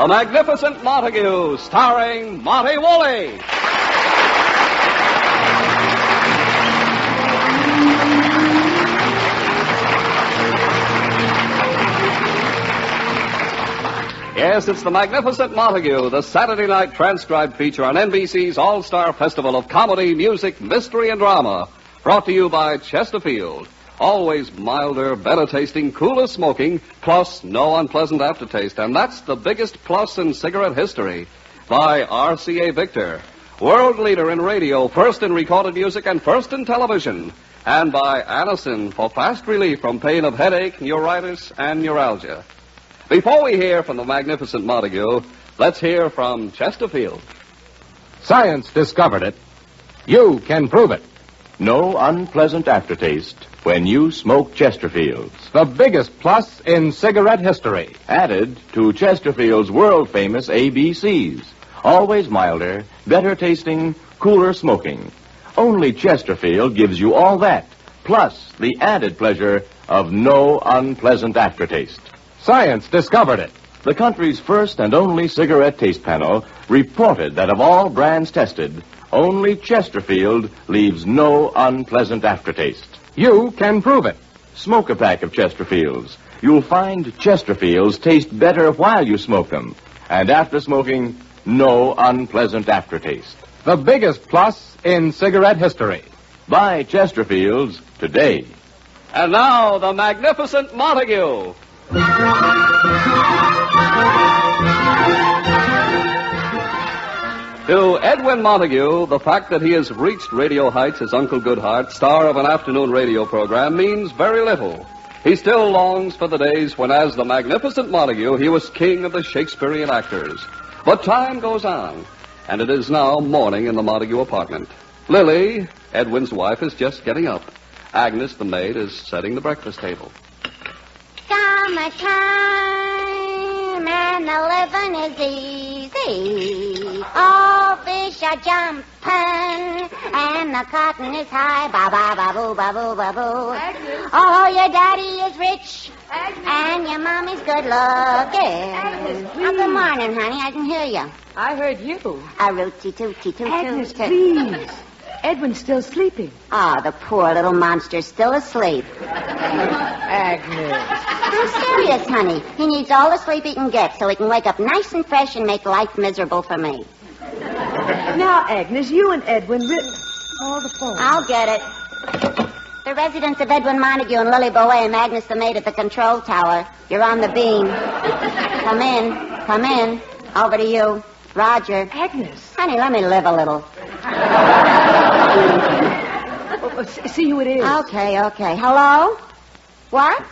The Magnificent Montague, starring Monty Woolley. Yes, it's The Magnificent Montague, the Saturday night transcribed feature on NBC's All-Star Festival of Comedy, Music, Mystery, and Drama. Brought to you by Chesterfield. Always milder, better tasting, cooler smoking, plus no unpleasant aftertaste. And that's the biggest plus in cigarette history. By RCA Victor, world leader in radio, first in recorded music and first in television. And by Anacin for fast relief from pain of headache, neuritis, and neuralgia. Before we hear from the Magnificent Montague, let's hear from Chesterfield. Science discovered it. You can prove it. No unpleasant aftertaste when you smoke Chesterfields. The biggest plus in cigarette history. Added to Chesterfield's world-famous ABCs. Always milder, better tasting, cooler smoking. Only Chesterfield gives you all that, plus the added pleasure of no unpleasant aftertaste. Science discovered it. The country's first and only cigarette taste panel reported that of all brands tested, only Chesterfield leaves no unpleasant aftertaste. You can prove it. Smoke a pack of Chesterfields. You'll find Chesterfields taste better while you smoke them. And after smoking, no unpleasant aftertaste. The biggest plus in cigarette history. Buy Chesterfields today. And now, the Magnificent Montague. To Edwin Montague, the fact that he has reached radio heights as Uncle Goodhart, star of an afternoon radio program, means very little. He still longs for the days when, as the Magnificent Montague, he was king of the Shakespearean actors. But time goes on, and it is now morning in the Montague apartment. Lily, Edwin's wife, is just getting up. Agnes, the maid, is setting the breakfast table. Summertime and the living is easy. All fish are jumping and the cotton is high. Ba-ba-ba-boo, ba-boo, ba-boo. Agnes. Oh, your daddy is rich. Agnes. And your mommy's good looking. Agnes, please. Oh, good morning, honey. I can hear you. I heard you. A rooty tooty toot Agnes, toot. please. Edwin's still sleeping. Oh, the poor little monster's still asleep. Agnes. I'm serious, honey. He needs all the sleep he can get so he can wake up nice and fresh and make life miserable for me. Now, Agnes, you and Edwin Call the phone. I'll get it. The residence of Edwin Montague and Lily Boehm, Agnes the maid at the control tower. You're on the beam. Come in. Come in. Over to you. Roger. Agnes. Honey, let me live a little. See who it is. Okay. Hello? What?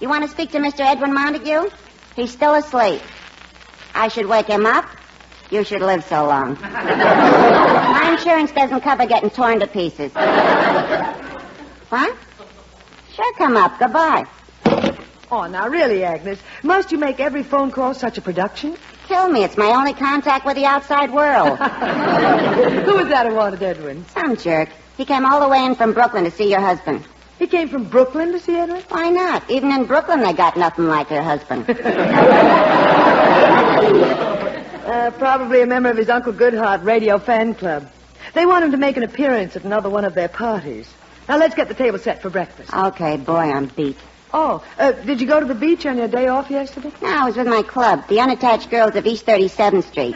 You want to speak to Mr. Edwin Montague? He's still asleep. I should wake him up? You should live so long. My insurance doesn't cover getting torn to pieces. What? Sure, come up. Goodbye. Oh, now, really, Agnes, must you make every phone call such a production? Kill me. It's my only contact with the outside world. Who was that who wanted Edwin? Some jerk. He came all the way in from Brooklyn to see your husband. He came from Brooklyn to see Edwin? Why not? Even in Brooklyn, they got nothing like their husband. Probably a member of his Uncle Goodhart radio fan club. They want him to make an appearance at another one of their parties. Now, let's get the table set for breakfast. Okay, boy, I'm beat. Oh, did you go to the beach on your day off yesterday? No, I was with my club, the Unattached Girls of East 37th Street.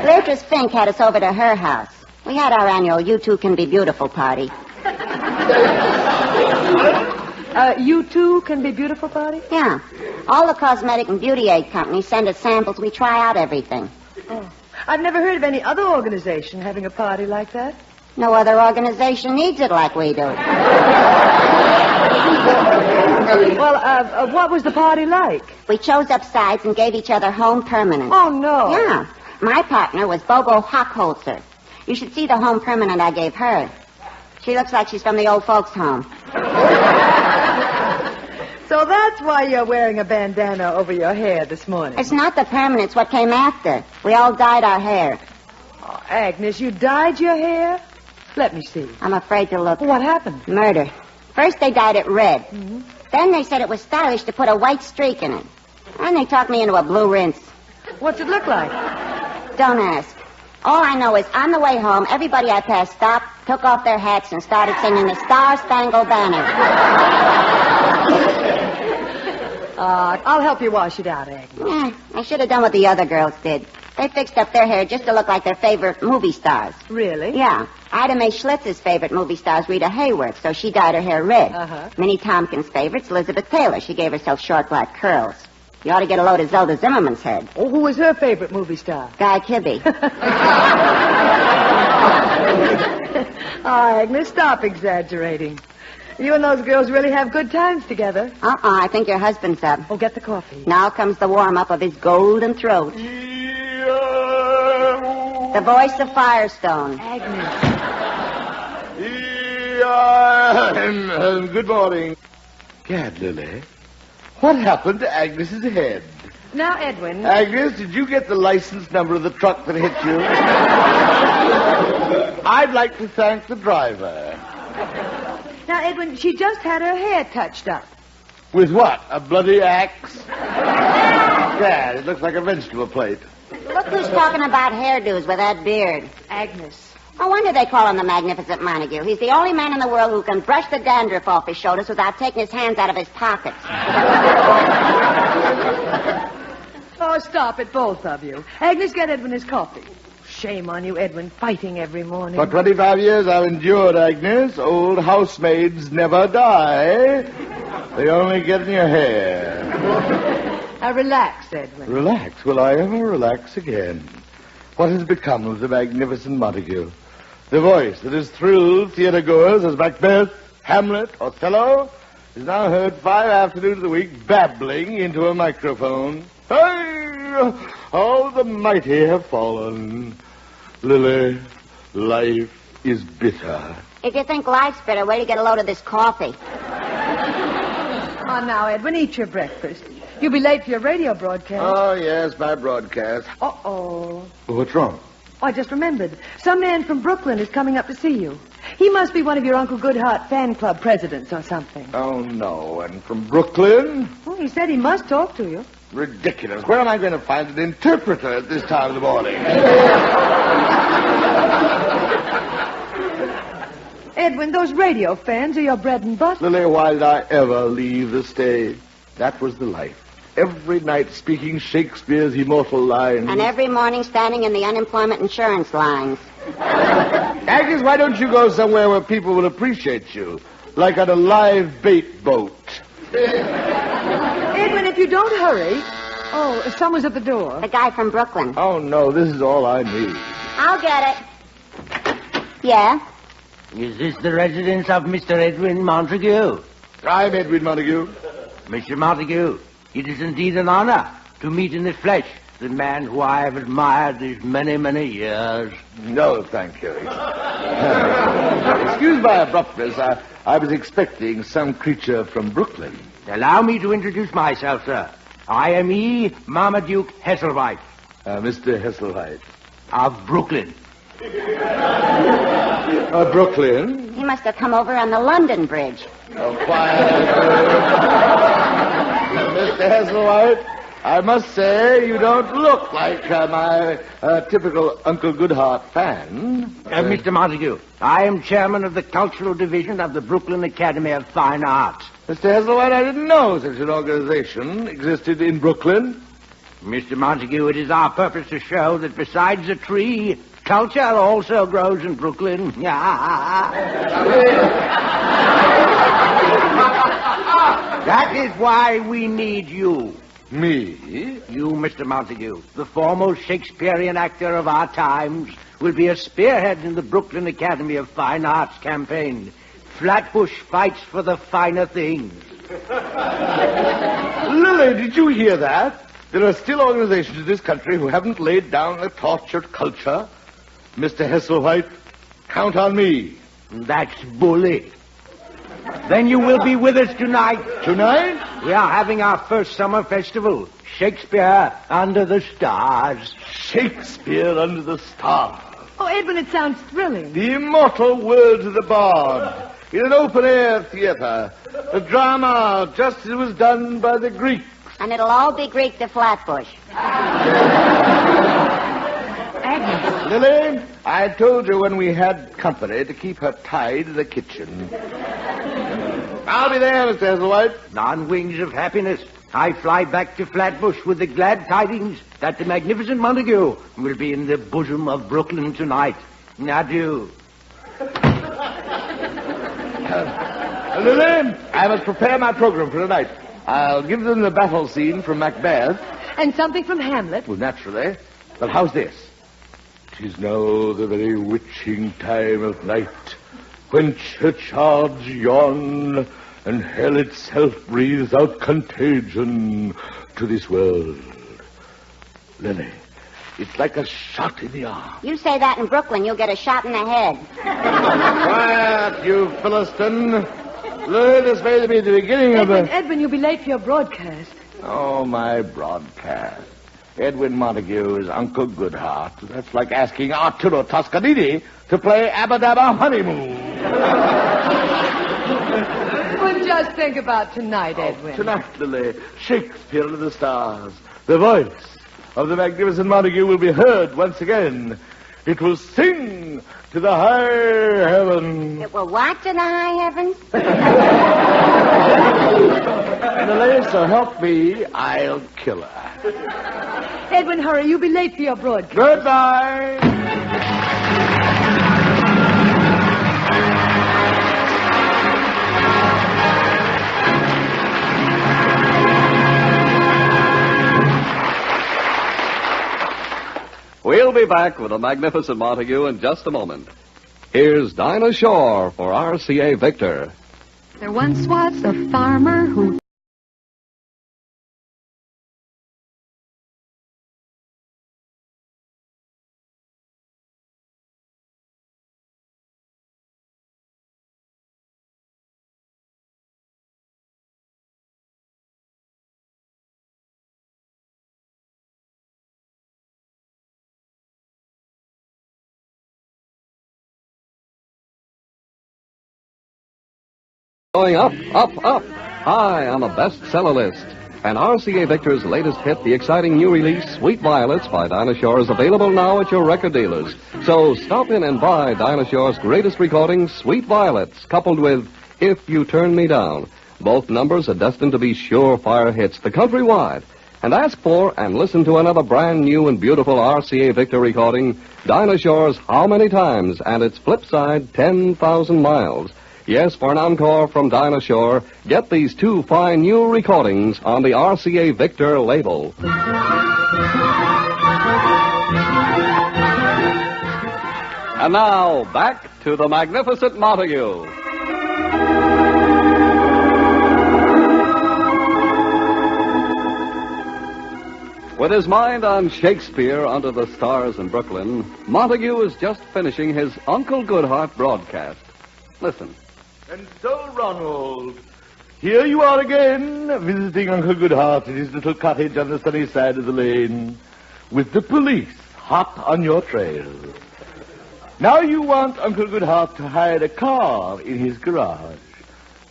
Beatrice Fink had us over to her house. We had our annual You Two Can Be Beautiful party. You Two Can Be Beautiful party? Yeah. All the cosmetic and beauty aid companies send us samples. We try out everything. Oh. I've never heard of any other organization having a party like that. No other organization needs it like we do. Well, what was the party like? We chose up sides and gave each other home permanent. Oh, no. Yeah. My partner was Bobo Hockholzer. You should see the home permanent I gave her. She looks like she's from the old folks' home. So that's why you're wearing a bandana over your hair this morning. It's not the permanent, it's what came after. We all dyed our hair. Oh, Agnes, you dyed your hair? Let me see. I'm afraid to look. What happened? Murder. First they dyed it red. Mm-hmm. Then they said it was stylish to put a white streak in it. And they talked me into a blue rinse. What's it look like? Don't ask. All I know is on the way home, everybody I passed stopped, took off their hats, and started singing the Star-Spangled Banner. I'll help you wash it out, Agnes. I should have done what the other girls did. They fixed up their hair just to look like their favorite movie stars. Really? Yeah. Ida Mae Schlitz's favorite movie star is Rita Hayworth, so she dyed her hair red. Uh-huh. Minnie Tompkins' favorite's Elizabeth Taylor. She gave herself short black curls. You ought to get a load of Zelda Zimmerman's head. Oh, who was her favorite movie star? Guy Kibbe. Agnes, stop exaggerating. You and those girls really have good times together. I think your husband's up. Oh, get the coffee. Now comes the warm-up of his golden throat. The voice of Firestone. Agnes. Good morning. Gad, Lily. What happened to Agnes's head? Now, Edwin. Agnes, did you get the license number of the truck that hit you? I'd like to thank the driver. Now, Edwin, she just had her hair touched up. With what? A bloody axe? Gad, it looks like a vegetable plate. Look who's talking about hairdos with that beard. Agnes. No wonder they call him the Magnificent Montague. He's the only man in the world who can brush the dandruff off his shoulders without taking his hands out of his pockets. Oh, stop it, both of you. Agnes, get Edwin his coffee. Shame on you, Edwin, fighting every morning. For 25 years I've endured, Agnes. Old housemaids never die. They only get in your hair. Now, relax, Edwin. Relax? Will I ever relax again? What has become of the Magnificent Montague? The voice that has thrilled theater-goers as Macbeth, Hamlet, Othello is now heard 5 afternoons of the week babbling into a microphone. Hey! All the mighty have fallen. Lily, life is bitter. If you think life's bitter, wait to get a load of this coffee. Oh, now, Edwin, eat your breakfast. You'll be late for your radio broadcast. Oh, yes, my broadcast. Uh-oh. What's wrong? Oh, I just remembered. Some man from Brooklyn is coming up to see you. He must be one of your Uncle Goodhart fan club presidents or something. Oh, no. And from Brooklyn? Oh, he said he must talk to you. Ridiculous. Where am I going to find an interpreter at this time of the morning? Edwin, those radio fans are your bread and butter. Lily, why did I ever leave the stage? That was the life. Every night speaking Shakespeare's immortal lines. And every morning standing in the unemployment insurance lines. Agnes, why don't you go somewhere where people will appreciate you? Like on a live bait boat. Edwin, if you don't hurry... Oh, someone's at the door. The guy from Brooklyn. Oh, no, this is all I need. I'll get it. Yeah? Is this the residence of Mr. Edwin Montague? I'm Edwin Montague. Mr. Montague, it is indeed an honor to meet in the flesh the man who I have admired these many, many years. No, thank you. Excuse my abruptness. I was expecting some creature from Brooklyn. Allow me to introduce myself, sir. I am E. Marmaduke Hesselwhite. Mr. Hesselwhite. Of Brooklyn. Brooklyn? He must have come over on the London Bridge. Oh, quiet. Mr. Hesselwhite, I must say you don't look like my typical Uncle Goodhart fan. Mr. Montague, I am chairman of the cultural division of the Brooklyn Academy of Fine Arts. Mr. Hesselwhite, I didn't know such an organization existed in Brooklyn. Mr. Montague, it is our purpose to show that besides a tree, culture also grows in Brooklyn. That is why we need you. Me? You, Mr. Montague, the foremost Shakespearean actor of our times, will be a spearhead in the Brooklyn Academy of Fine Arts campaign. Flatbush fights for the finer things. Lily, did you hear that? There are still organizations in this country who haven't laid down the torch of culture. Mr. Hesselwhite, count on me. That's bully. Then you will be with us tonight. Tonight? We are having our first summer festival, Shakespeare Under the Stars. Shakespeare Under the Stars. Oh, Edwin, it sounds thrilling. The immortal words of the bard. In an open-air theater. A drama just as it was done by the Greeks. And it'll all be Greek to Flatbush. Lily, I told you when we had company to keep her tied to the kitchen. I'll be there, Mr. Heselwhite. On wings of happiness, I fly back to Flatbush with the glad tidings that the Magnificent Montague will be in the bosom of Brooklyn tonight. Adieu. Lily, I must prepare my program for tonight. I'll give them the battle scene from Macbeth. And something from Hamlet. Well, naturally. But how's this? 'Tis now the very witching time of night, when churchyards yawn, and hell itself breathes out contagion to this world. Lily, it's like a shot in the arm. You say that in Brooklyn, you'll get a shot in the head. Quiet, you Philistine. Lily, this may be the beginning of a... Edwin, you'll be late for your broadcast. Oh, my broadcast. Edwin Montague is Uncle Goodhart. That's like asking Arturo Toscanini to play Abba Dabba Honeymoon. Well, just think about tonight, Edwin. Tonight, Lily, Shakespeare in the stars. The voice of the Magnificent Montague will be heard once again. It will sing to the high heavens. It will what to the high heavens? Lily, so help me, I'll kill her. Edwin, hurry. You'll be late for your broadcast. Goodbye. We'll be back with the Magnificent Montague in just a moment. Here's Dinah Shore for RCA Victor. There once was a farmer who... Going up, up, up, high on the bestseller list. And RCA Victor's latest hit, the exciting new release, Sweet Violets by Dinah Shore, is available now at your record dealers. So stop in and buy Dinah Shore's greatest recording, Sweet Violets, coupled with If You Turn Me Down. Both numbers are destined to be surefire hits, the countrywide. And ask for and listen to another brand new and beautiful RCA Victor recording, Dinah Shore's How Many Times, and its flip side, 10,000 Miles. Yes, for an encore from Dinah Shore, get these two fine new recordings on the RCA Victor label. And now, back to the Magnificent Montague. With his mind on Shakespeare under the stars in Brooklyn, Montague is just finishing his Uncle Goodhart broadcast. Listen. And so, Ronald, here you are again, visiting Uncle Goodhart in his little cottage on the sunny side of the lane, with the police hot on your trail. Now you want Uncle Goodhart to hide a car in his garage.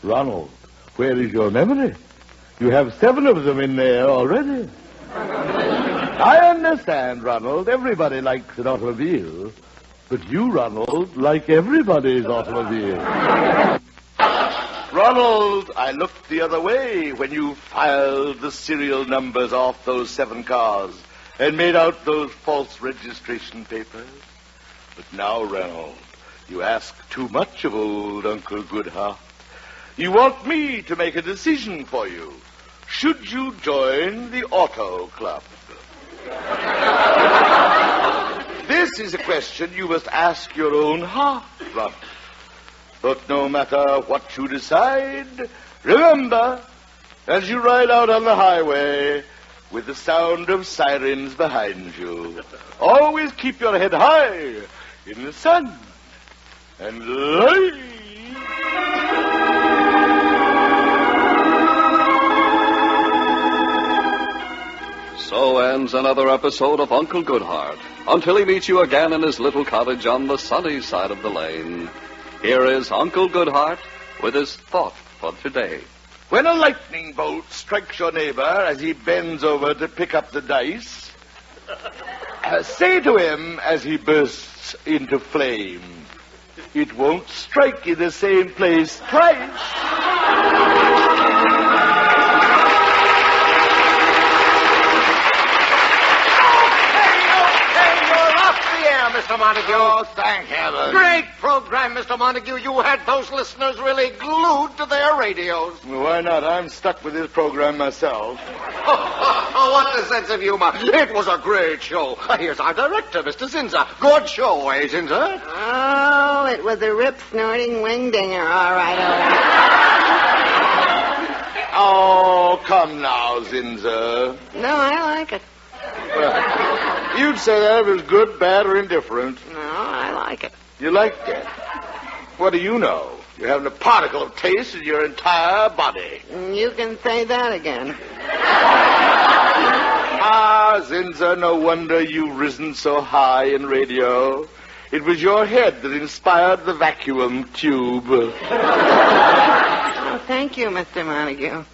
Ronald, where is your memory? You have 7 of them in there already. I understand, Ronald. Everybody likes an automobile. But you, Ronald, like everybody's automobile. Ronald, I looked the other way when you filed the serial numbers off those 7 cars and made out those false registration papers. But now, Ronald, you ask too much of old Uncle Goodhart. You want me to make a decision for you. Should you join the Auto Club? This is a question you must ask your own heart, Ronald. But no matter what you decide, remember, as you ride out on the highway with the sound of sirens behind you, always keep your head high in the sun and light. So ends another episode of Uncle Goodhart. Until he meets you again in his little cottage on the sunny side of the lane, here is Uncle Goodhart with his thought for today. When a lightning bolt strikes your neighbor as he bends over to pick up the dice, Say to him as he bursts into flame, it won't strike in the same place twice. Mr. Montague. Oh, thank heaven. Great program, Mr. Montague. You had those listeners really glued to their radios. Well, why not? I'm stuck with this program myself. Oh, what a sense of humor. It was a great show. Here's our director, Mr. Zinza. Good show, eh, Zinza? Oh, it was a rip-snorting wing-dinger. All right. Oh, come now, Zinza. No, I like it. Well, you'd say that if it was good, bad, or indifferent. No, I like it. You liked it. What do you know? You haven't a particle of taste in your entire body. You can say that again. Ah, Zinza, no wonder you've risen so high in radio. It was your head that inspired the vacuum tube. Oh, thank you, Mr. Montague.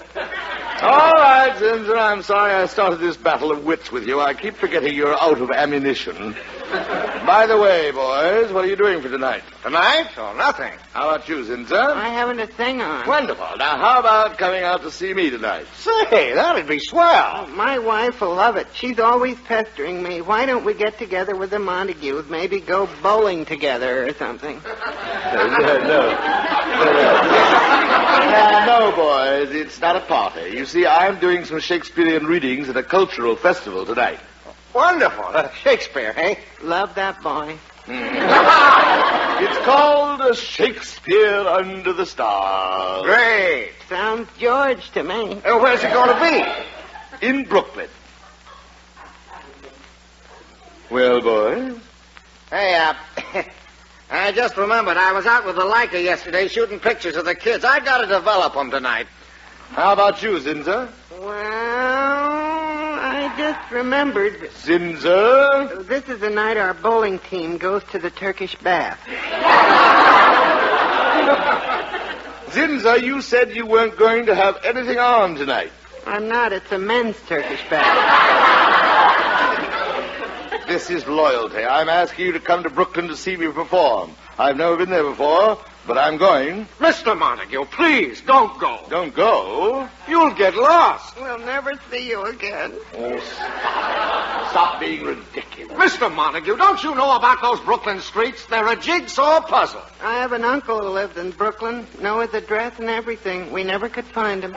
All right, Zinza, I'm sorry I started this battle of wits with you. I keep forgetting you're out of ammunition. By the way, boys, what are you doing for tonight? Tonight? Oh, nothing. How about you, Zinza? I haven't a thing on. Wonderful. Now, how about coming out to see me tonight? Say, that'd be swell. Oh, my wife will love it. She's always pestering me. Why don't we get together with the Montagues? Maybe go bowling together or something. No, boys, it's not a party. You see, I'm doing some Shakespearean readings at a cultural festival tonight. Wonderful. Shakespeare, eh? Love that boy. It's called Shakespeare Under the Stars. Great. Sounds George to me. Where's it going to be? In Brooklyn. Well, boys? Hey, I just remembered I was out with the Leica yesterday shooting pictures of the kids. I got to develop them tonight. How about you, Zinza? Well, I just remembered. Zinza? This is the night our bowling team goes to the Turkish bath. Zinza, you said you weren't going to have anything on tonight. I'm not. It's a men's Turkish bath. This is loyalty. I'm asking you to come to Brooklyn to see me perform. I've never been there before, but I'm going. Mr. Montague, please, don't go. Don't go? You'll get lost. We'll never see you again. Oh, stop being ridiculous. Mr. Montague, don't you know about those Brooklyn streets? They're a jigsaw puzzle. I have an uncle who lived in Brooklyn. Know his address and everything. We never could find him.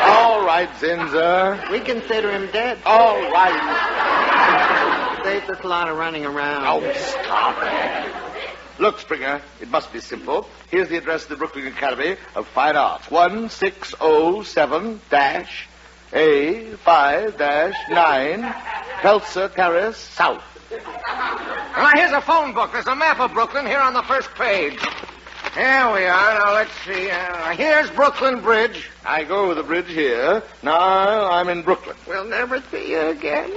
All right, Zinza. We consider him dead. All right. Saves us a lot of running around. Oh, stop it. Look, Springer, it must be simple. Here's the address of the Brooklyn Academy of Fine Arts. 1607-A5-9 Pelzer Terrace, South. Now, here's a phone book. There's a map of Brooklyn here on the first page. Here we are. Now, let's see. Here's Brooklyn Bridge. I go over the bridge here. Now I'm in Brooklyn. We'll never see you again.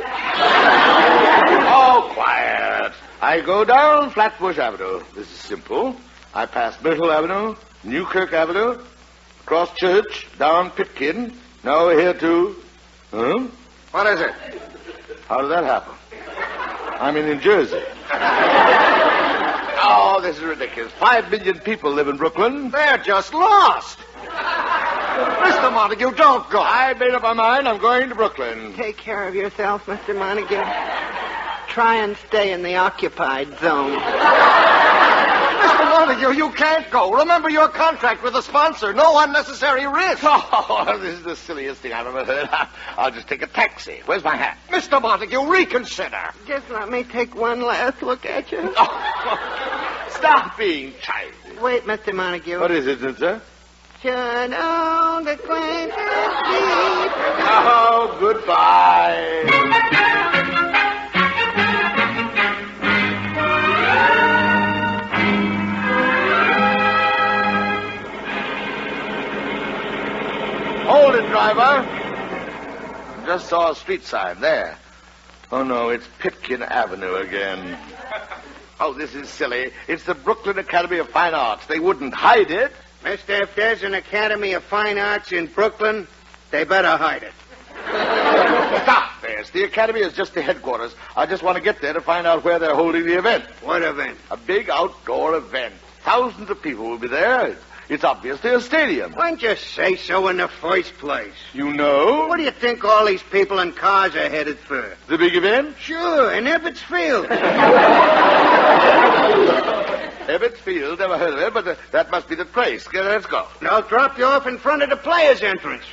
Oh, quiet. I go down Flatbush Avenue. This is simple. I pass Myrtle Avenue, Newkirk Avenue, across Church, down Pitkin. Now we're here to... Huh? What is it? How did that happen? I'm in New Jersey. Oh, this is ridiculous. 5 million people live in Brooklyn. They're just lost. Mr. Montague, don't go. I've made up my mind. I'm going to Brooklyn. Take care of yourself, Mr. Montague. Try and stay in the occupied zone. Mr. Montague, you can't go. Remember your contract with the sponsor. No unnecessary risk. Oh, this is the silliest thing I've ever heard. I'll just take a taxi. Where's my hat? Mr. Montague, reconsider. Just let me take one last look at you. Oh, stop being childish. Wait, Mr. Montague. What is it, Zinza? Should old acquaintance be... Oh, goodbye. Hold it, driver. Just saw a street sign there. Oh, no, it's Pitkin Avenue again. Oh, this is silly. It's the Brooklyn Academy of Fine Arts. They wouldn't hide it. Mister, if there's an Academy of Fine Arts in Brooklyn, they better hide it. Stop there, Yes, the Academy is just the headquarters. I just want to get there to find out where they're holding the event. What event? A big outdoor event. Thousands of people will be there. It's obviously a stadium. Why don't you say so in the first place? You know? What do you think all these people in cars are headed for? The big event? Sure, in Ebbets Field. Ebbets Field, never heard of it, but that must be the place. Let's go. I'll drop you off in front of the players' entrance.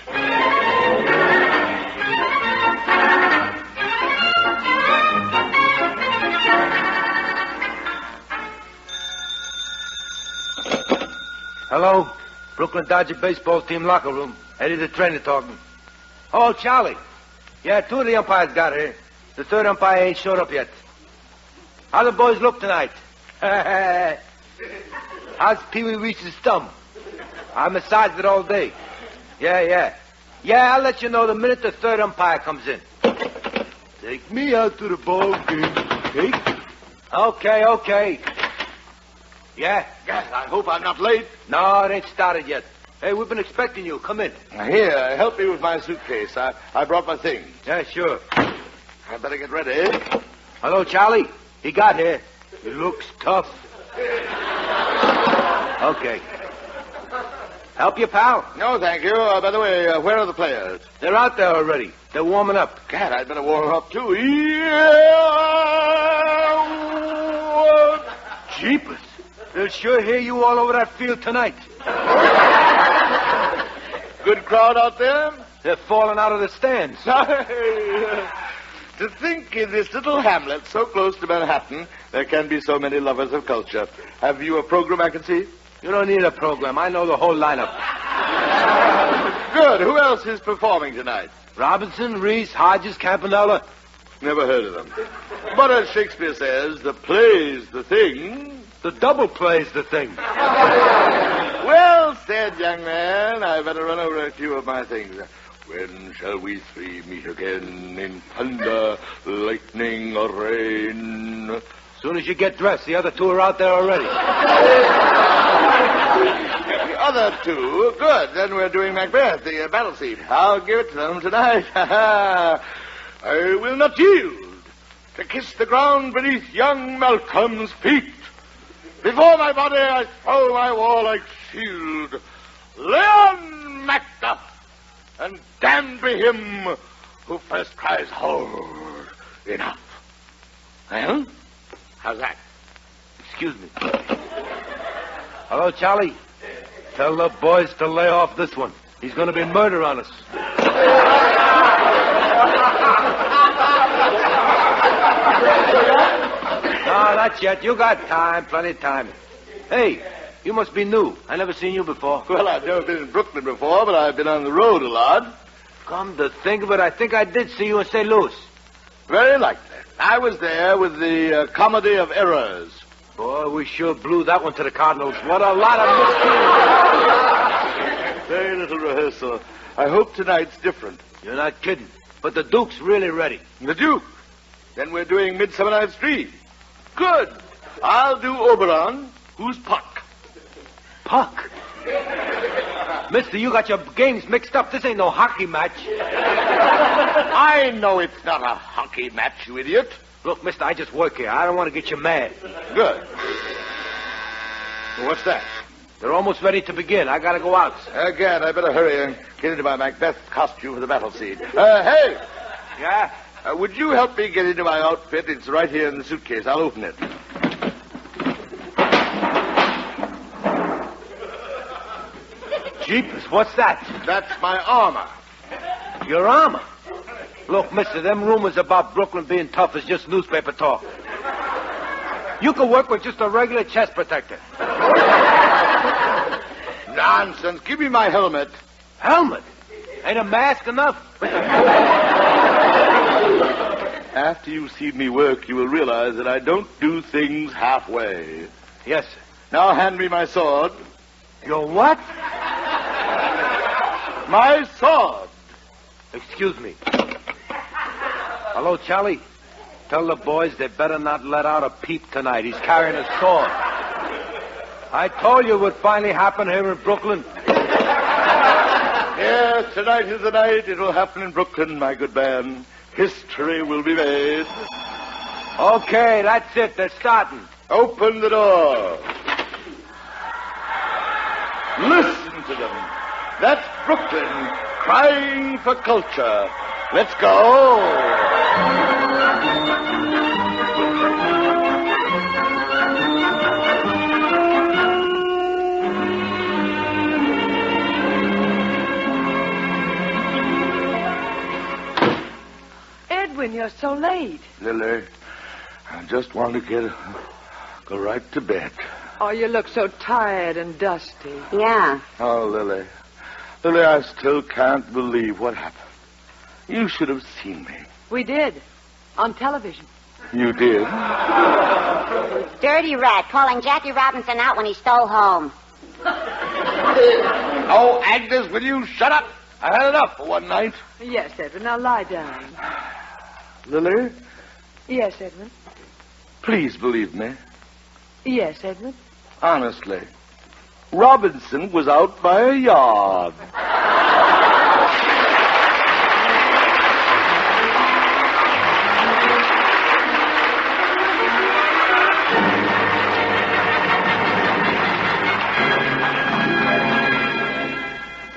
Hello? Brooklyn Dodger baseball team locker room. Eddie the trainer talking. Oh, Charlie. Yeah, 2 of the umpires got here. The third umpire ain't showed up yet. How the boys look tonight? How's Pee-wee Reese's thumb? I massaged it all day. Yeah, I'll let you know the minute the third umpire comes in. Take me out to the ball game. Okay. Yeah? I hope I'm not late. No, it ain't started yet. Hey, we've been expecting you. Come in. Here, help me with my suitcase. I brought my things. Yeah, sure. I better get ready. Hello, Charlie. He got here. He looks tough. Okay. Help you, pal? No, thank you. By the way, where are the players? They're out there already. They're warming up. Gad, I'd better warm up, too. Jeepers. They'll sure hear you all over that field tonight. Good crowd out there? They're falling out of the stands. To think in this little hamlet so close to Manhattan, there can be so many lovers of culture. Have you a program I can see? You don't need a program. I know the whole lineup. Good. Who else is performing tonight? Robinson, Reese, Hodges, Campanella. Never heard of them. But as Shakespeare says, the play's the thing. The double play's the thing. Well said, young man. I better run over a few of my things. When shall we three meet again in thunder, lightning, or rain? As soon as you get dressed, the other 2 are out there already. The other 2? Good. Then we're doing Macbeth, the battle scene. I'll give it to them tonight. I will not yield to kiss the ground beneath young Malcolm's feet. Before my body I throw my warlike shield. Leon Macduff! And damned be him who first cries, hold, enough. Well, how's that? Excuse me. Hello, Charlie. Tell the boys to lay off this one. He's going to be murder on us. No, not yet. You got time, plenty of time. Hey, you must be new. I never seen you before. Well, I've never been in Brooklyn before, but I've been on the road a lot. Come to think of it, I think I did see you in St. Louis. Very likely. I was there with the Comedy of Errors. Boy, we sure blew that one to the Cardinals. What a lot of Very little rehearsal. I hope tonight's different. You're not kidding. But the Duke's really ready. The Duke? Then we're doing Midsummer Night's Dream. Good. I'll do Oberon. Who's Puck? Puck? Mister, you got your games mixed up. This ain't no hockey match. I know it's not a hockey match, you idiot. Look, mister, I just work here. I don't want to get you mad. Good. Well, what's that? They're almost ready to begin. I gotta go out. Again, I better hurry and get into my Macbeth costume for the battle scene. Hey! Yeah? Would you help me get into my outfit? It's right here in the suitcase. I'll open it. Jeepers, what's that? That's my armor. Your armor? Look, mister, them rumors about Brooklyn being tough is just newspaper talk. You can work with just a regular chest protector. Nonsense. Give me my helmet. Helmet? Ain't a mask enough? After you see me work, you will realize that I don't do things halfway. Yes, sir. Now hand me my sword. Your what? My sword. Excuse me. Hello, Charlie. Tell the boys they better not let out a peep tonight. He's carrying a sword. I told you it would finally happen here in Brooklyn. Yes, tonight is the night. It will happen in Brooklyn, my good man. history will be made. Okay, that's it. They're starting. Open the door. Listen to them. That's Brooklyn crying for culture. Let's go. Edwin, you're so late. Lily, I just want to go right to bed. Oh, you look so tired and dusty. Yeah. Oh, Lily. Lily, I still can't believe what happened. You should have seen me. We did. On television. You did? Dirty rat calling Jackie Robinson out when he stole home. Oh, Agnes, will you shut up? I had enough for one night. Yes, Edwin. Now lie down. Lily, Yes, Edwin. please believe me. Yes, Edwin. Honestly. Robinson was out by a yard.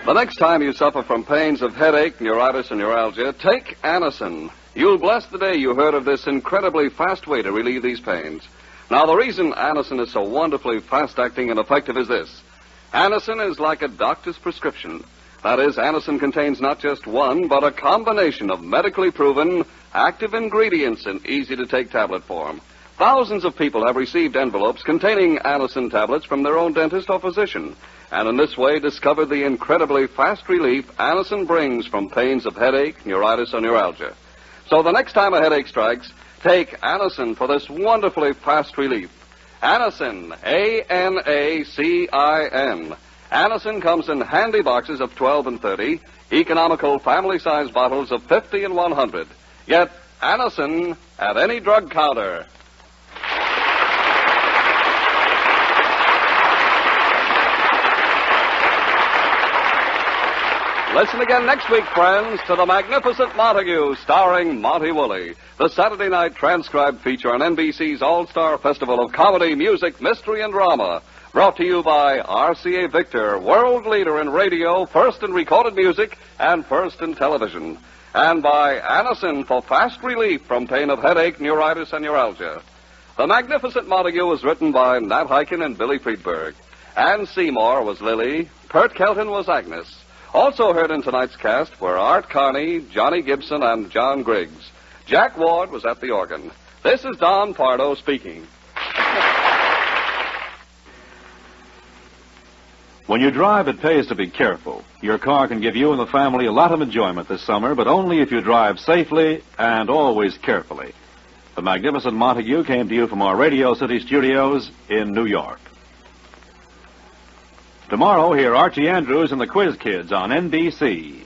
The next time you suffer from pains of headache, neuritis, and neuralgia, take Anacin. You'll bless the day you heard of this incredibly fast way to relieve these pains. Now, the reason Anacin is so wonderfully fast-acting and effective is this. Anacin is like a doctor's prescription. That is, Anacin contains not just one, but a combination of medically proven active ingredients in easy-to-take tablet form. Thousands of people have received envelopes containing Anacin tablets from their own dentist or physician, and in this way discovered the incredibly fast relief Anacin brings from pains of headache, neuritis, or neuralgia. So the next time a headache strikes, take Anacin for this wonderfully fast relief. Anacin, A-N-A-C-I-N. Anacin comes in handy boxes of 12 and 30, economical family-size bottles of 50 and 100. Get Anacin at any drug counter. Listen again next week, friends, to The Magnificent Montague, starring Monty Woolley, the Saturday night transcribed feature on NBC's All-Star Festival of Comedy, Music, Mystery, and Drama. Brought to you by RCA Victor, world leader in radio, first in recorded music, and first in television. And by Anacin for fast relief from pain of headache, neuritis, and neuralgia. The Magnificent Montague was written by Nat Hiken and Billy Friedberg. Ann Seymour was Lily. Pert Kelton was Agnes. Also heard in tonight's cast were Art Carney, Johnny Gibson, and John Griggs. Jack Ward was at the organ. This is Don Pardo speaking. When you drive, it pays to be careful. Your car can give you and the family a lot of enjoyment this summer, but only if you drive safely and always carefully. The Magnificent Montague came to you from our Radio City studios in New York. Tomorrow, hear Archie Andrews and the Quiz Kids on NBC.